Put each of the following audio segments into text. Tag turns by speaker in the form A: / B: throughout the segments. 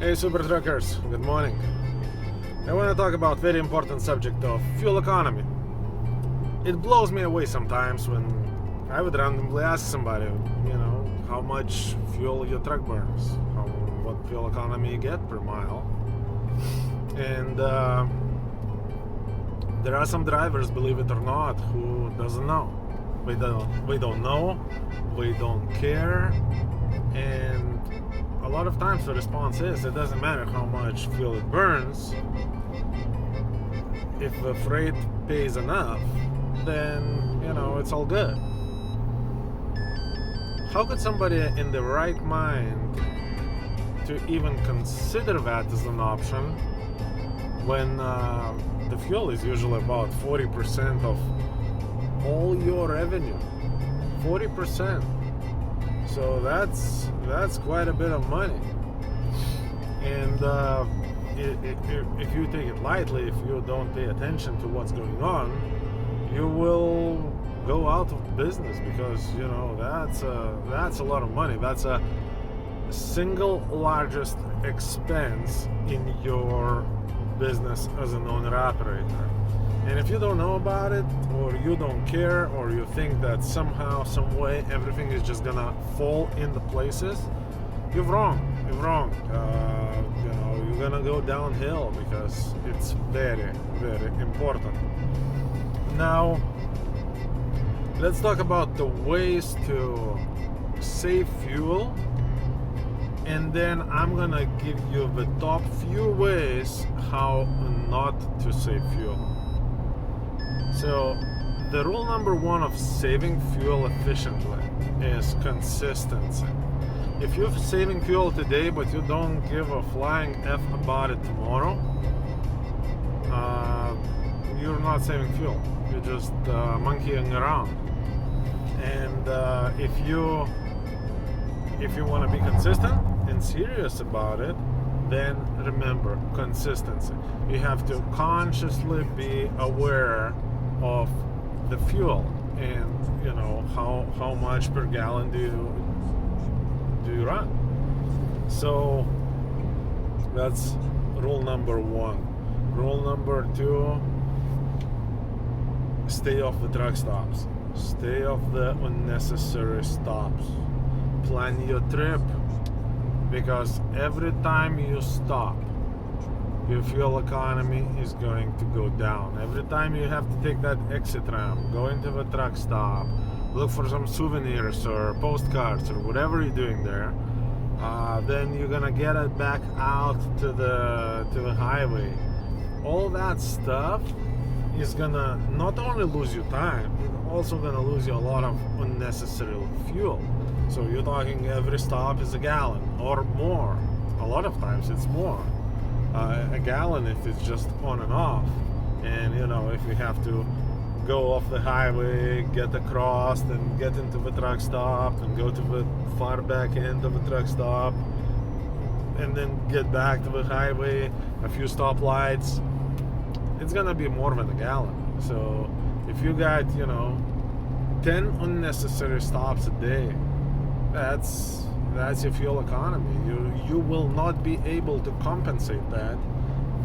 A: Hey Super Truckers, good morning. I want to talk about very important subject of fuel economy. It blows me away sometimes when I would randomly ask somebody, how much fuel your truck burns, what fuel economy you get per mile. And there are some drivers, believe it or not, who doesn't know. We don't know, we don't care, and a lot of times the response is it doesn't matter how much fuel it burns. If the freight pays enough, then it's all good. How could somebody in the right mind to even consider that as an option when the fuel is usually about 40% of all your revenue? 40%. So that's quite a bit of money. And if you take it lightly, if you don't pay attention to what's going on, you will go out of business, because that's a lot of money. That's a single largest expense in your business as an owner-operator. And if you don't know about it, or you don't care, or you think that somehow, some way, everything is just gonna fall into places, you're wrong. You're wrong. You're gonna go downhill, because it's very, very important. Now, let's talk about the ways to save fuel, and then I'm gonna give you the top few ways how not to save fuel. So, the rule number one of saving fuel efficiently is consistency. If you're saving fuel today, but you don't give a flying F about it tomorrow, you're not saving fuel. You're just monkeying around. And if you want to be consistent and serious about it, then remember consistency. You have to consciously be aware of the fuel, and how much per gallon do you run. So that's rule number one. Rule number two: stay off the truck stops. Stay off the unnecessary stops. Plan your trip, because every time you stop, your fuel economy is going to go down. Every time you have to take that exit ramp, go into the truck stop, look for some souvenirs or postcards or whatever you're doing there, then you're gonna get it back out to the highway. All that stuff is gonna not only lose you time, it's also gonna lose you a lot of unnecessary fuel. So you're talking every stop is a gallon or more. A lot of times it's more. A gallon if it's just on and off. And if you have to go off the highway, get across, and get into the truck stop, and go to the far back end of the truck stop, and then get back to the highway, a few stoplights, it's gonna be more than a gallon. So if you got 10 unnecessary stops a day, that's your fuel economy. You will not be able to compensate that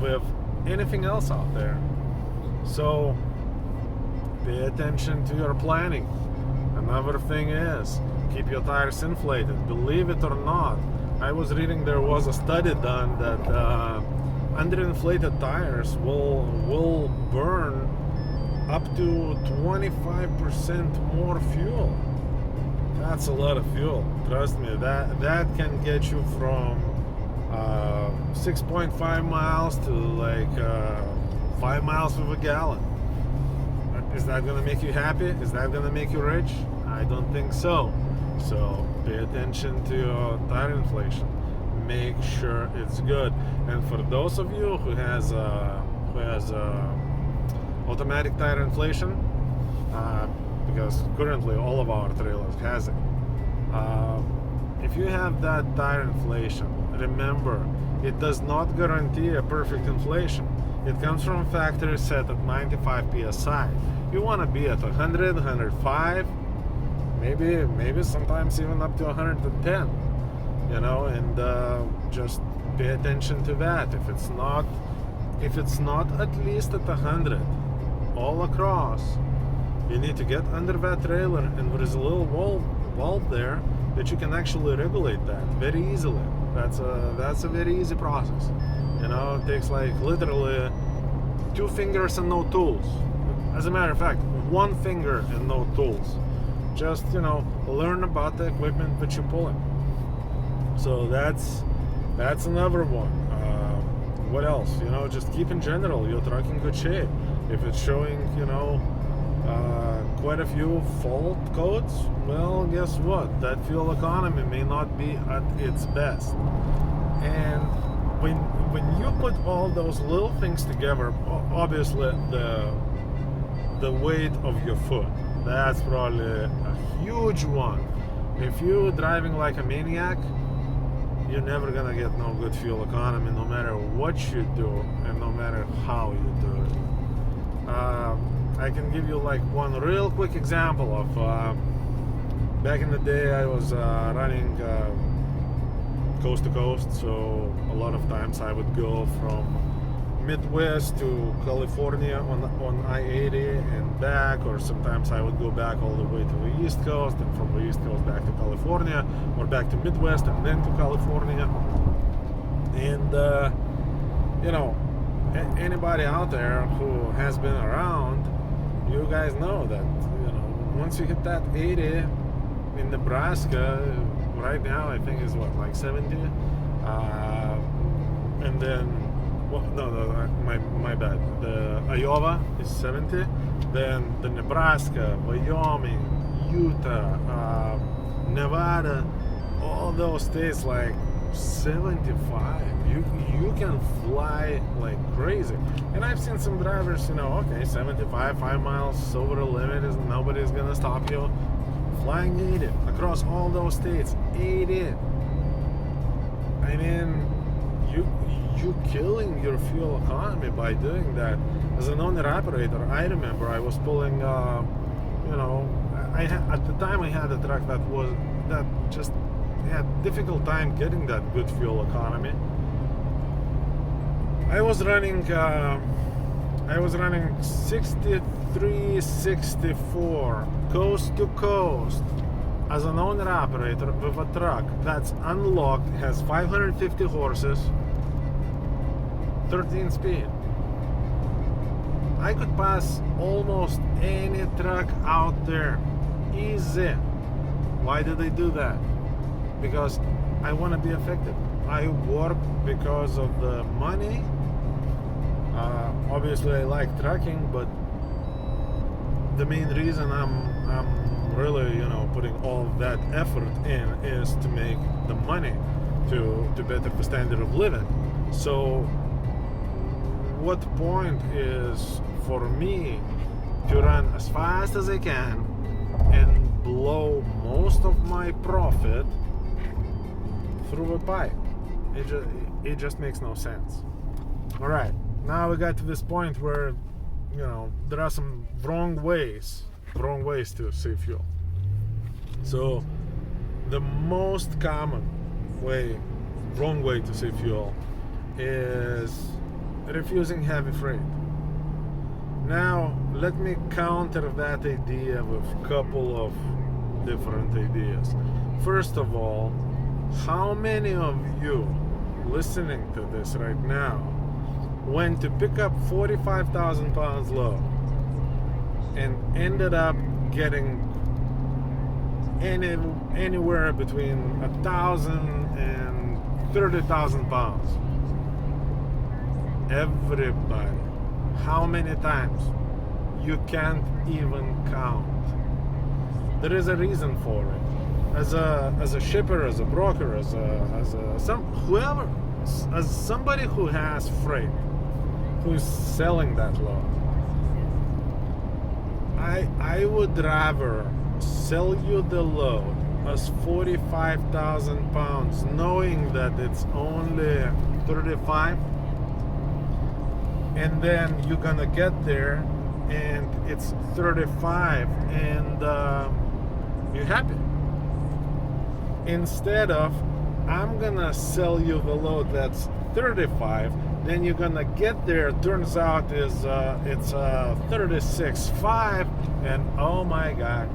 A: with anything else out there. So pay attention to your planning. Another thing is, keep your tires inflated. Believe it or not, I was reading there was a study done that underinflated tires will burn up to 25% more fuel. That's a lot of fuel. Trust me, that can get you from 6.5 miles to 5 miles with a gallon. Is that gonna make you happy? Is that gonna make you rich? I don't think so. So pay attention to your tire inflation. Make sure it's good. And for those of you who has automatic tire inflation, because currently all of our trailers has it. If you have that tire inflation, remember, it does not guarantee a perfect inflation. It comes from factory set at 95 psi. You want to be at 100, 105, maybe sometimes even up to 110. and just pay attention to that. If it's not at least at 100 all across, you need to get under that trailer, and there is a little valve there that you can actually regulate that very easily. That's a very easy process. It takes like literally 2 fingers and no tools. As a matter of fact, 1 finger and no tools. Just learn about the equipment that you're pulling. So that's another one. What else? Just keep in general your truck in good shape. If it's showing quite a few fault codes, well, guess what? That fuel economy may not be at its best. And when you put all those little things together, obviously the weight of your foot, that's probably a huge one. If you're driving like a maniac, you're never gonna get no good fuel economy, no matter what you do and no matter how you do it. I can give you like one real quick example of back in the day. I was running coast to coast, so a lot of times I would go from Midwest to California on I-80 and back, or sometimes I would go back all the way to the East Coast, and from the East Coast back to California, or back to Midwest and then to California. And anybody out there who has been around, you guys know that once you hit that 80 in Nebraska, right now I think is like 70, and then my bad, the Iowa is 70, then the Nebraska, Wyoming, Utah, Nevada, all those states like 75. You can fly like crazy. And I've seen some drivers, 75, 5 miles over the limit, is nobody's gonna stop you. Flying 80 across all those states, 80. I mean, you killing your fuel economy by doing that. As an owner operator, I remember I was pulling, at the time I had a truck that just had difficult time getting that good fuel economy. I was running 63, 64 coast to coast as an owner operator with a truck that's unlocked, has 550 horses, 13 speed. I could pass almost any truck out there easy. Why do they do that? Because I want to be effective. I work because of the money. Obviously I like trucking, but the main reason I'm really putting all that effort in is to make the money to better the standard of living. So what point is for me to run as fast as I can and blow most of my profit through a pipe? It just makes no sense. All right, now we got to this point where there are some wrong ways to save fuel. So the most common wrong way to save fuel is refusing heavy freight. Now let me counter that idea with a couple of different ideas. First of all, how many of you listening to this right now went to pick up 45,000 pounds load and ended up getting anywhere between 1,000 and 30,000 pounds? Everybody. How many times? You can't even count. There is a reason for it. As a shipper, as a broker, as somebody who has freight, who's selling that load, I would rather sell you the load as 45,000 pounds, knowing that it's only 35, and then you're gonna get there and it's 35 and you're happy, instead of I'm gonna sell you the load that's 35. Then you're gonna get there. Turns out it's 36.5, and oh my God,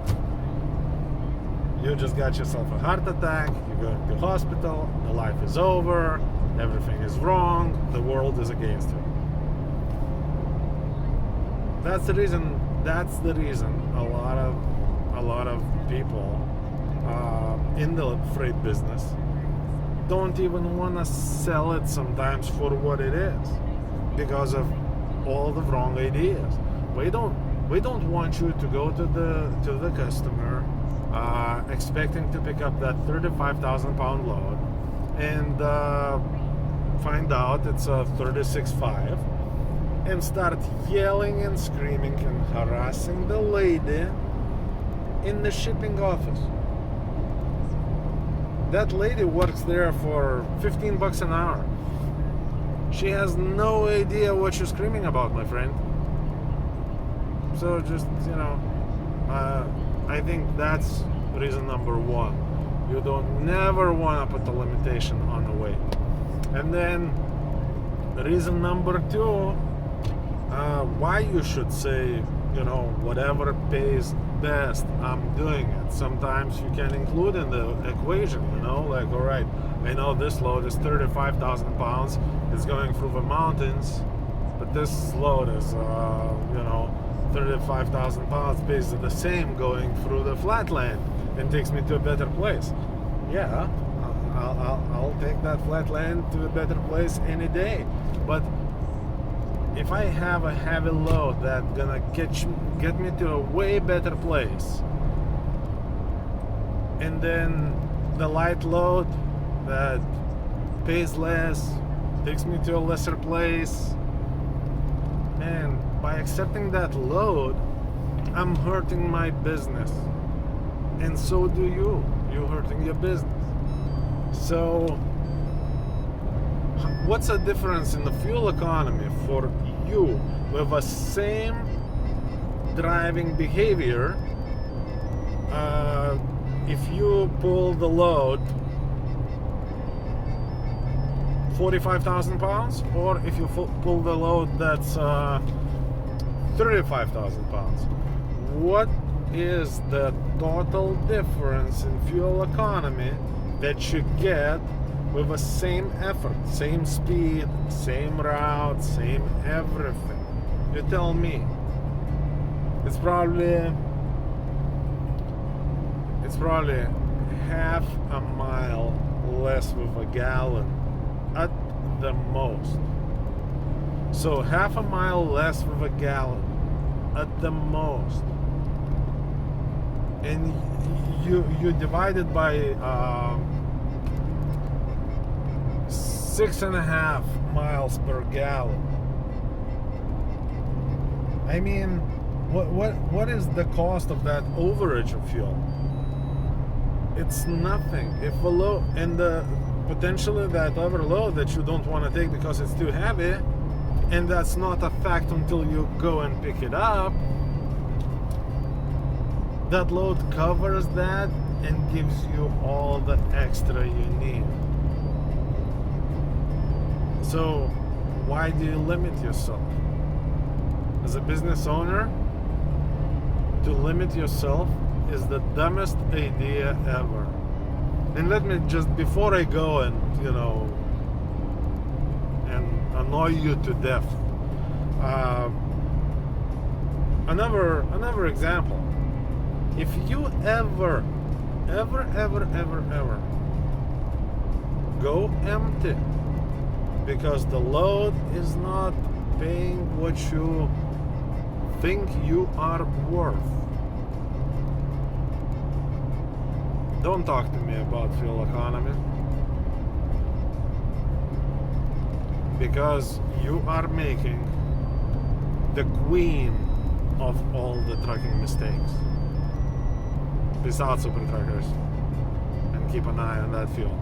A: you just got yourself a heart attack. You're going to hospital. The life is over. Everything is wrong. The world is against you. That's the reason. That's the reason a lot of people in the freight business don't even want to sell it sometimes for what it is, because of all the wrong ideas. We don't want you to go to the customer expecting to pick up that 35,000 pound load and find out it's a 36.5 and start yelling and screaming and harassing the lady in the shipping office. That lady works there for $15 an hour. She has no idea what you're screaming about, my friend. So just, I think that's reason number one. You don't never want to put a limitation on the weight. And then reason number two, why you should say, whatever pays best, I'm doing it. Sometimes you can include in the equation, like, all right, I know this load is 35,000 pounds, it's going through the mountains, but this load is, 35,000 pounds, pays the same going through the flatland and takes me to a better place. Yeah, I'll take that flatland to a better place any day. But if I have a heavy load that's gonna get me to a way better place, and then the light load that pays less takes me to a lesser place, man, by accepting that load, I'm hurting my business, and so do you. You're hurting your business. So what's the difference in the fuel economy for you with the same driving behavior if you pull the load 45,000 pounds or if you pull the load that's 35,000 pounds? What is the total difference in fuel economy that you get with the same effort, same speed, same route, same everything? You tell me. It's probably half a mile less with a gallon at the most. So half a mile less with a gallon at the most. And you divide it by 6.5 miles per gallon. I mean, what is the cost of that overage of fuel? It's nothing. If a load, and potentially that overload that you don't want to take because it's too heavy, and that's not a fact until you go and pick it up, that load covers that and gives you all the extra you need. So why do you limit yourself? As a business owner, to limit yourself is the dumbest idea ever. And let me just, before I go and and annoy you to death, another example. If you ever go empty because the load is not paying what you think you are worth, don't talk to me about fuel economy, because you are making the queen of all the trucking mistakes. Peace out, super truckers, and keep an eye on that fuel.